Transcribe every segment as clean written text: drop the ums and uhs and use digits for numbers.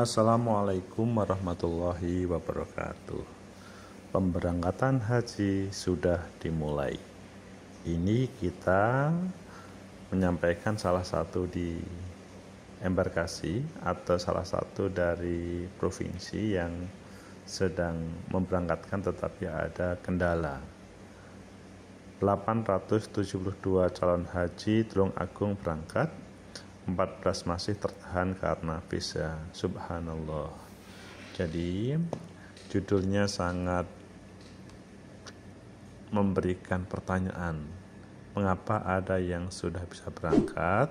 Assalamualaikum warahmatullahi wabarakatuh. Pemberangkatan haji sudah dimulai. Ini kita menyampaikan salah satu di embarkasi atau salah satu dari provinsi yang sedang memberangkatkan tetapi ada kendala. 872 calon haji Tulung Agung berangkat, 14 masih tertahan karena visa. Subhanallah. Jadi judulnya sangat memberikan pertanyaan, mengapa ada yang sudah bisa berangkat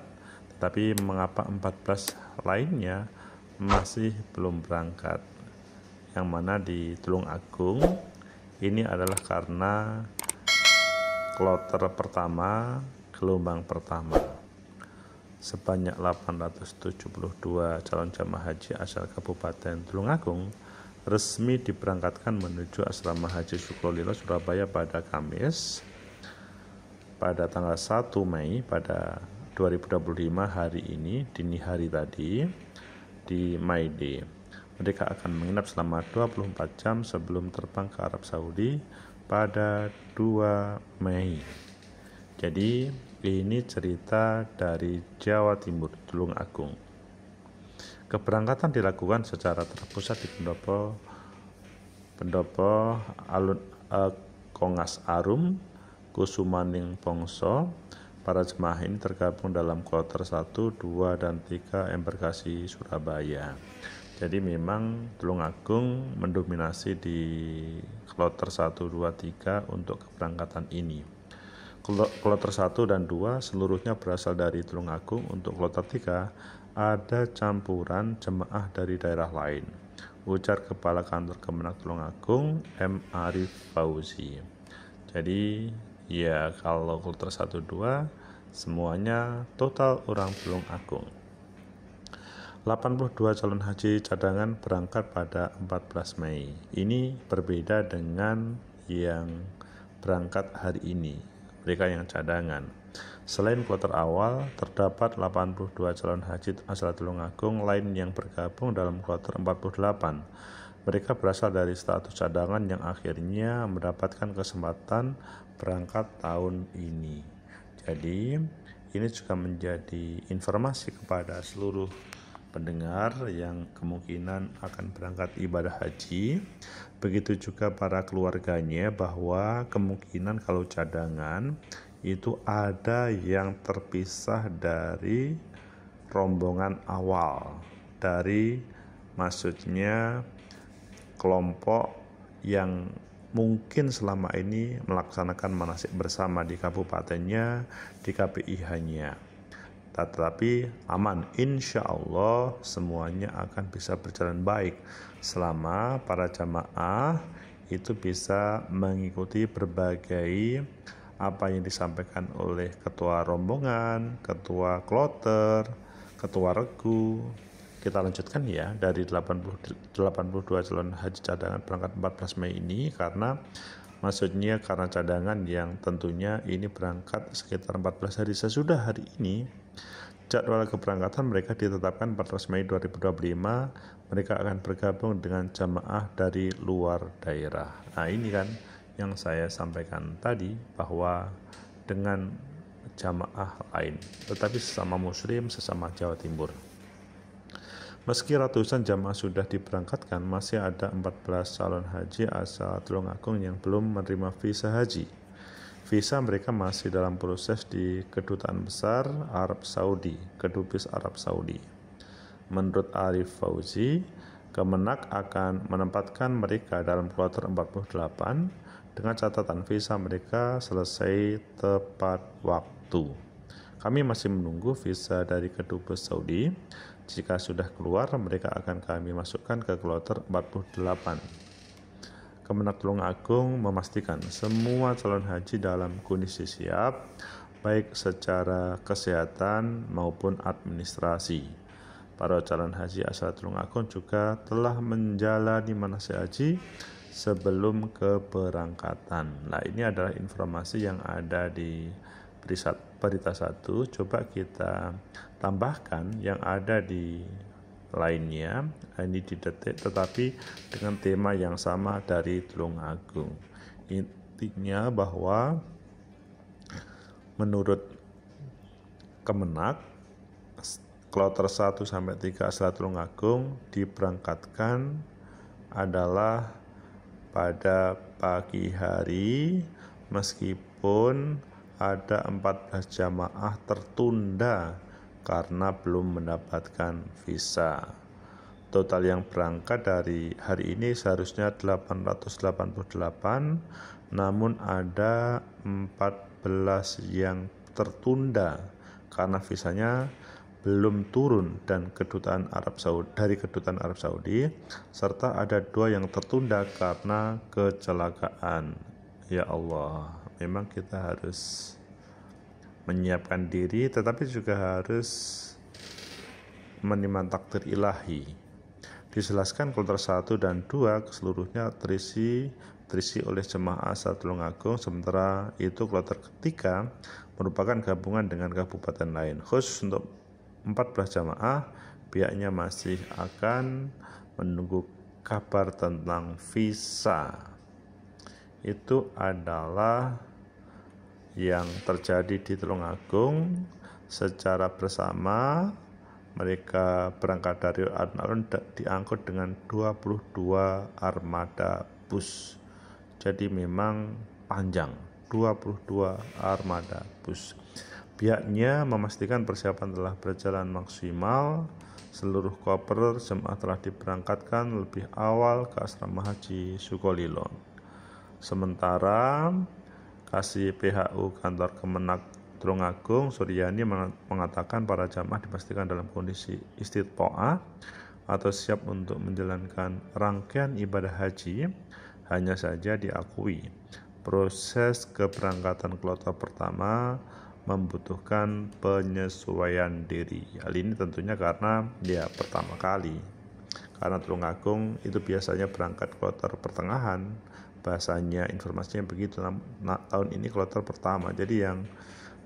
tetapi mengapa 14 lainnya masih belum berangkat. Yang mana di Tulung Agung ini adalah karena kloter pertama, gelombang pertama. Sebanyak 872 calon jamaah haji asal Kabupaten Tulung Agung resmi diberangkatkan menuju Asrama Haji Sukolilo Surabaya pada Kamis pada tanggal 1 Mei pada 2025 hari ini, dini hari tadi di Maide. Mereka akan menginap selama 24 jam sebelum terbang ke Arab Saudi pada 2 Mei. Jadi ini cerita dari Jawa Timur, Tulung Agung. Keberangkatan dilakukan secara terpusat di Pendopo Kongas Arum, Kusumaning Pongso. Para jemaah ini tergabung dalam kloter 1, 2, dan 3 embarkasi Surabaya. Jadi memang Tulung Agung mendominasi di kloter 1, 2, 3 untuk keberangkatan ini. Kloter 1 dan 2 seluruhnya berasal dari Tulung Agung. Untuk kloter 3 ada campuran jemaah dari daerah lain, ujar Kepala Kantor Kemenak Tulung Agung M. Arif Fauzi. Jadi ya kalau kloter 1 2 semuanya total orang Tulung Agung. 82 calon haji cadangan berangkat pada 14 Mei. Ini berbeda dengan yang berangkat hari ini, mereka yang cadangan. Selain kloter awal, terdapat 82 calon haji asal Tulung Agung lain yang bergabung dalam kloter 48. Mereka berasal dari status cadangan yang akhirnya mendapatkan kesempatan berangkat tahun ini. Jadi, ini juga menjadi informasi kepada seluruh pendengar yang kemungkinan akan berangkat ibadah haji. Begitu juga para keluarganya bahwa kemungkinan kalau cadangan itu ada yang terpisah dari rombongan awal, dari maksudnya kelompok yang mungkin selama ini melaksanakan manasik bersama di kabupatennya, di KPIH-nya. Tetapi aman, insya Allah semuanya akan bisa berjalan baik selama para jamaah itu bisa mengikuti berbagai apa yang disampaikan oleh ketua rombongan, ketua kloter, ketua regu. Kita lanjutkan ya dari 82 calon haji cadangan berangkat 14 Mei ini karena maksudnya karena cadangan yang tentunya ini berangkat sekitar 14 hari sesudah hari ini. Jadwal keberangkatan mereka ditetapkan 14 Mei 2025. Mereka akan bergabung dengan jamaah dari luar daerah. Nah ini kan yang saya sampaikan tadi bahwa dengan jamaah lain, tetapi sesama muslim, sesama Jawa Timur. Meski ratusan jamaah sudah diberangkatkan, masih ada 14 calon haji asal Tulung Agung yang belum menerima visa haji. Visa mereka masih dalam proses di Kedutaan Besar Arab Saudi, Kedubes Arab Saudi. Menurut Arif Fauzi, Kemenak akan menempatkan mereka dalam kloter 48 dengan catatan visa mereka selesai tepat waktu. Kami masih menunggu visa dari Kedubes Saudi. Jika sudah keluar, mereka akan kami masukkan ke kloter 48. Kemenak Tulung Agung memastikan semua calon haji dalam kondisi siap, baik secara kesehatan maupun administrasi. Para calon haji asal Tulung Agung juga telah menjalani manasik haji sebelum keberangkatan. Nah, ini adalah informasi yang ada di berita 1. Coba kita tambahkan yang ada di lainnya. Ini didetik tetapi dengan tema yang sama dari Tulungagung. Intinya bahwa menurut Kemenak, kloter 1 sampai 3 setelah Tulungagung diberangkatkan adalah pada pagi hari, meskipun ada 14 jamaah tertunda karena belum mendapatkan visa. Total yang berangkat dari hari ini seharusnya 888, namun ada 14 yang tertunda karena visanya belum turun dan dari kedutaan Arab Saudi, serta ada 2 yang tertunda karena kecelakaan. Ya Allah, memang kita harus menyiapkan diri tetapi juga harus menerima takdir ilahi. Dijelaskan kloter 1 dan 2 keseluruhnya terisi oleh jemaah asal Tulungagung, sementara itu kloter ketiga merupakan gabungan dengan kabupaten lain. Khusus untuk 14 jamaah, pihaknya masih akan menunggu kabar tentang visa. Itu adalah yang terjadi di Tulungagung. Secara bersama mereka berangkat dari alun-alun diangkut dengan 22 armada bus. Jadi memang panjang, 22 armada bus. Pihaknya memastikan persiapan telah berjalan maksimal. Seluruh koper jemaah telah diberangkatkan lebih awal ke asrama haji Sukolilo. Sementara Kasih PHU Kantor Kemenak Tulungagung, Suryani, mengatakan para jamaah dipastikan dalam kondisi istitho'ah atau siap untuk menjalankan rangkaian ibadah haji. Hanya saja diakui proses keberangkatan kloter pertama membutuhkan penyesuaian diri. Hal ini tentunya karena pertama kali. Karena Tulungagung itu biasanya berangkat kloter pertengahan, bahasanya informasinya begitu. Tahun ini kloter pertama, jadi yang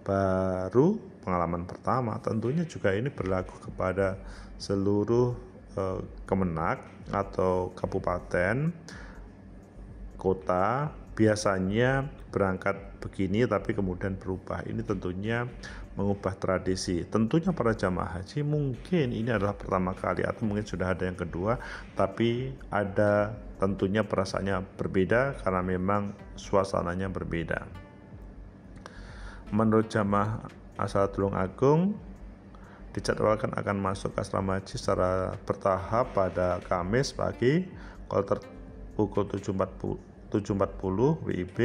baru pengalaman pertama. Tentunya juga ini berlaku kepada seluruh kemenak atau kabupaten kota. Biasanya berangkat begini tapi kemudian berubah. Ini tentunya mengubah tradisi. Tentunya para jamaah haji mungkin ini adalah pertama kali atau mungkin sudah ada yang kedua, tapi ada tentunya perasaannya berbeda karena memang suasananya berbeda. Menurut jamaah asal Tulungagung, dijadwalkan akan masuk ke asrama haji secara bertahap pada Kamis pagi, kloter pukul 7.40 WIB,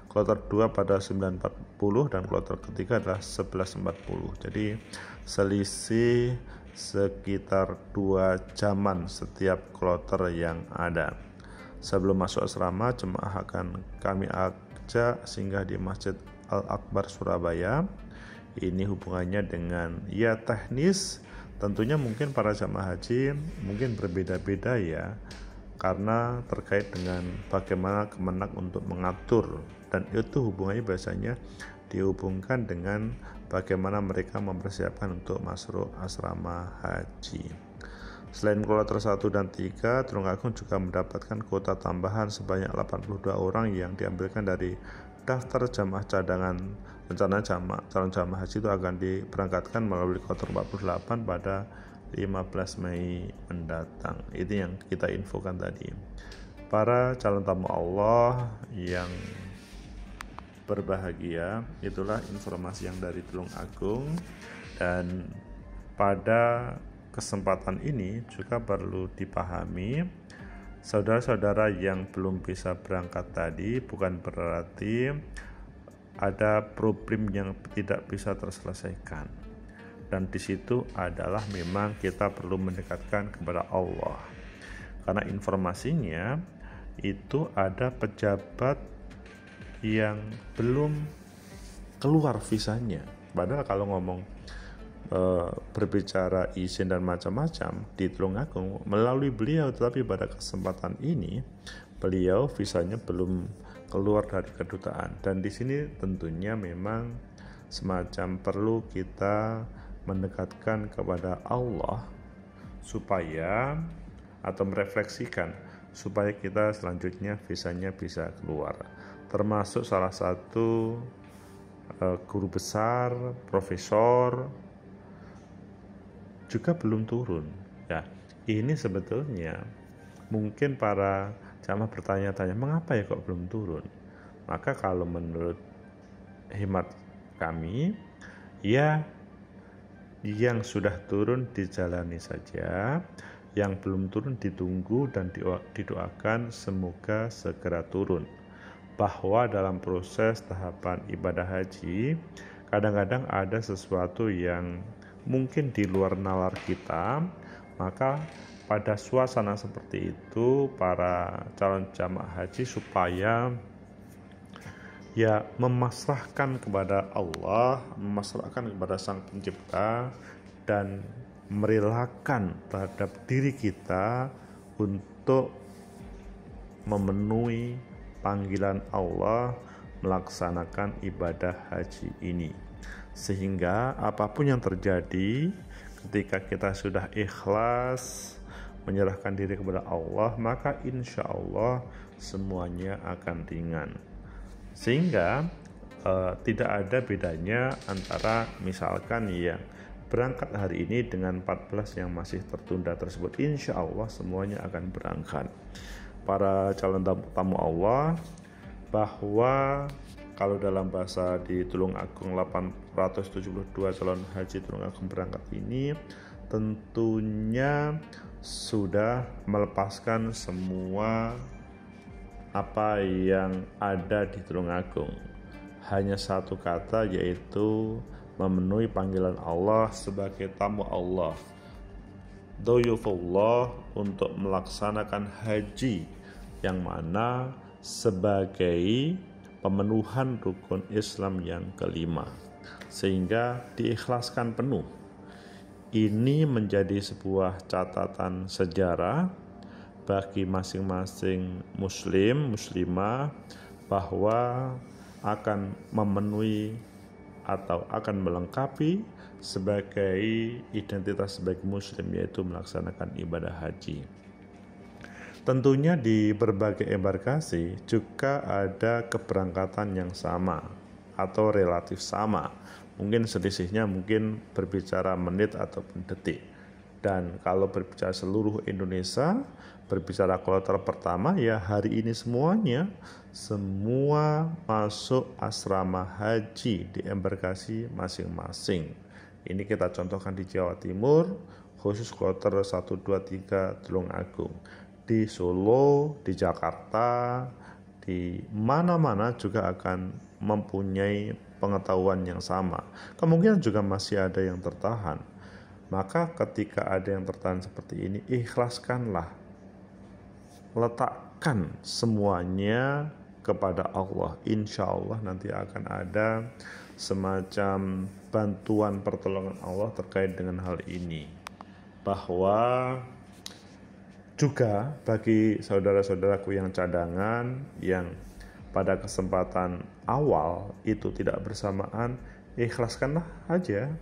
kloter 2 pada 9.40 dan kloter ketiga adalah 11.40. Jadi selisih sekitar 2 jaman setiap kloter yang ada. Sebelum masuk asrama, jemaah akan kami ajak singgah di Masjid Al-Akbar Surabaya. Ini hubungannya dengan teknis. Tentunya mungkin para jemaah haji mungkin berbeda-beda ya, karena terkait dengan bagaimana Kemenak untuk mengatur, dan itu hubungannya biasanya dihubungkan dengan bagaimana mereka mempersiapkan untuk masuk asrama haji. Selain kloter 1 dan 3, Tulungagung juga mendapatkan kuota tambahan sebanyak 82 orang yang diambilkan dari daftar jamaah cadangan. Rencana calon jamaah haji itu akan diberangkatkan melalui kloter 48 pada 15 Mei mendatang. Itu yang kita infokan tadi. Para calon tamu Allah yang berbahagia, itulah informasi yang dari Tulungagung. Dan pada kesempatan ini juga perlu dipahami, saudara-saudara yang belum bisa berangkat tadi bukan berarti ada problem yang tidak bisa terselesaikan. Dan di situ adalah memang kita perlu mendekatkan kepada Allah. Karena informasinya itu ada pejabat yang belum keluar visanya. Padahal kalau ngomong berbicara izin dan macam-macam di Tulungagung melalui beliau, tetapi pada kesempatan ini beliau visanya belum keluar dari kedutaan. Dan di sini tentunya memang semacam perlu kita mendekatkan kepada Allah supaya atau merefleksikan supaya kita selanjutnya visanya bisa keluar. Termasuk salah satu guru besar, profesor juga belum turun. Ya, ini sebetulnya mungkin para jamaah bertanya-tanya, mengapa ya kok belum turun? Maka kalau menurut hemat kami, ya yang sudah turun dijalani saja, yang belum turun ditunggu dan didoakan semoga segera turun. Bahwa dalam proses tahapan ibadah haji, kadang-kadang ada sesuatu yang mungkin di luar nalar kita, maka pada suasana seperti itu para calon jamaah haji supaya ya memasrahkan kepada Allah, memasrahkan kepada Sang Pencipta, dan merelakan terhadap diri kita untuk memenuhi panggilan Allah melaksanakan ibadah haji ini. Sehingga apapun yang terjadi ketika kita sudah ikhlas menyerahkan diri kepada Allah, maka insya Allah semuanya akan ringan. Sehingga tidak ada bedanya antara misalkan yang berangkat hari ini dengan 14 yang masih tertunda tersebut. Insya Allah semuanya akan berangkat. Para calon tamu Allah, bahwa kalau dalam bahasa di Tulung Agung 872 calon haji Tulung Agung berangkat ini tentunya sudah melepaskan semua apa yang ada di Tulung Agung. Hanya satu kata, yaitu memenuhi panggilan Allah sebagai tamu Allah, doyufullah, untuk melaksanakan haji yang mana sebagai pemenuhan rukun Islam yang kelima, sehingga diikhlaskan penuh. Ini menjadi sebuah catatan sejarah bagi masing-masing muslim, muslimah, bahwa akan memenuhi atau akan melengkapi sebagai identitas sebagai muslim, yaitu melaksanakan ibadah haji. Tentunya di berbagai embarkasi juga ada keberangkatan yang sama atau relatif sama. Mungkin selisihnya mungkin berbicara menit ataupun detik. Dan kalau berbicara seluruh Indonesia, berbicara kloter pertama, ya hari ini semuanya semua masuk asrama haji di embarkasi masing-masing. Ini kita contohkan di Jawa Timur, khusus kloter 1, 2, 3 Tulung Agung. Di Solo, di Jakarta, di mana-mana juga akan mempunyai pengetahuan yang sama. Kemungkinan juga masih ada yang tertahan. Maka ketika ada yang tertahan seperti ini, ikhlaskanlah, letakkan semuanya kepada Allah. Insya Allah nanti akan ada semacam bantuan pertolongan Allah terkait dengan hal ini. Bahwa juga bagi saudara-saudaraku yang cadangan, yang pada kesempatan awal itu tidak bersamaan, ikhlaskanlah aja.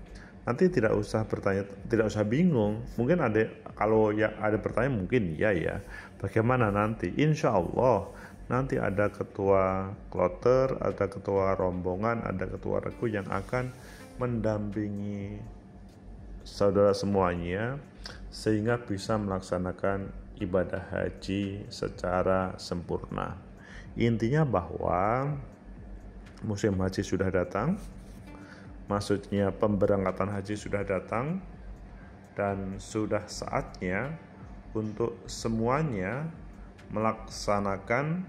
Nanti tidak usah bertanya, tidak usah bingung. Mungkin ada, kalau ya ada pertanyaan mungkin ya, bagaimana nanti? Insya Allah nanti ada ketua kloter, ada ketua rombongan, ada ketua regu yang akan mendampingi saudara semuanya sehingga bisa melaksanakan ibadah haji secara sempurna. Intinya bahwa musim haji sudah datang. Maksudnya pemberangkatan haji sudah datang, dan sudah saatnya untuk semuanya melaksanakan,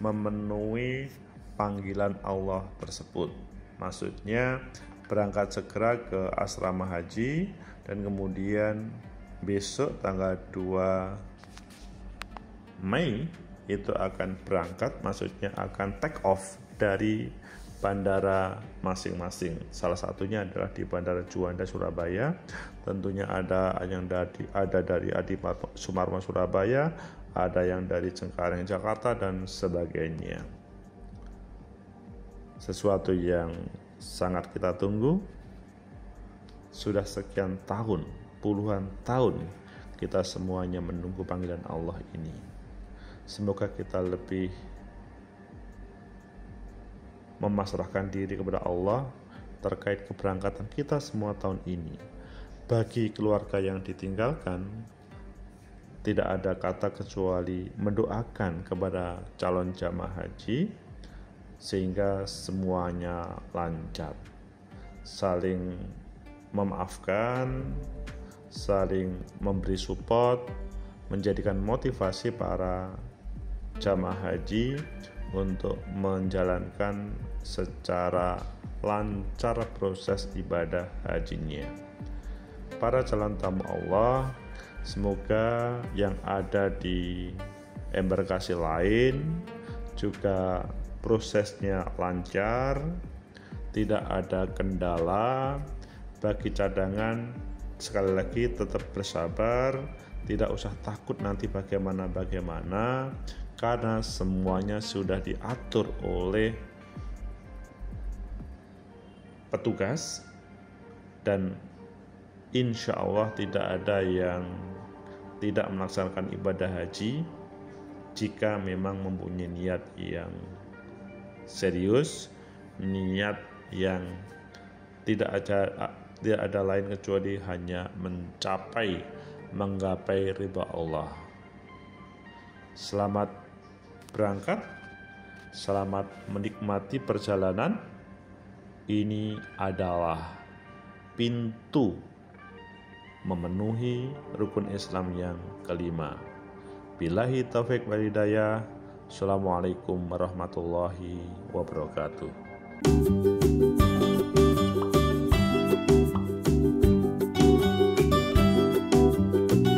memenuhi panggilan Allah tersebut. Maksudnya berangkat segera ke asrama haji, dan kemudian besok tanggal 2 Mei itu akan berangkat, maksudnya akan take off dari bandara masing-masing. Salah satunya adalah di Bandara Juanda Surabaya. Tentunya ada yang dari Adi Sumarmo Surabaya, ada yang dari Cengkareng Jakarta, dan sebagainya. Sesuatu yang sangat kita tunggu. Sudah sekian tahun, puluhan tahun kita semuanya menunggu panggilan Allah ini. Semoga kita lebih memasrahkan diri kepada Allah terkait keberangkatan kita semua tahun ini. Bagi keluarga yang ditinggalkan, tidak ada kata kecuali mendoakan kepada calon jamaah haji sehingga semuanya lancar, saling memaafkan, saling memberi support, menjadikan motivasi para jamaah haji untuk menjalankan secara lancar proses ibadah hajinya. Para calon tamu Allah, semoga yang ada di embarkasi lain juga prosesnya lancar, tidak ada kendala. Bagi cadangan, sekali lagi tetap bersabar, tidak usah takut nanti bagaimana, karena semuanya sudah diatur oleh petugas, dan insya Allah tidak ada yang tidak melaksanakan ibadah haji jika memang mempunyai niat yang serius, niat yang tidak ada lain kecuali hanya menggapai ridha Allah. Selamat berangkat, selamat menikmati perjalanan. Ini adalah pintu memenuhi rukun Islam yang kelima. Billahi taufik wal hidayah. Assalamualaikum warahmatullahi wabarakatuh.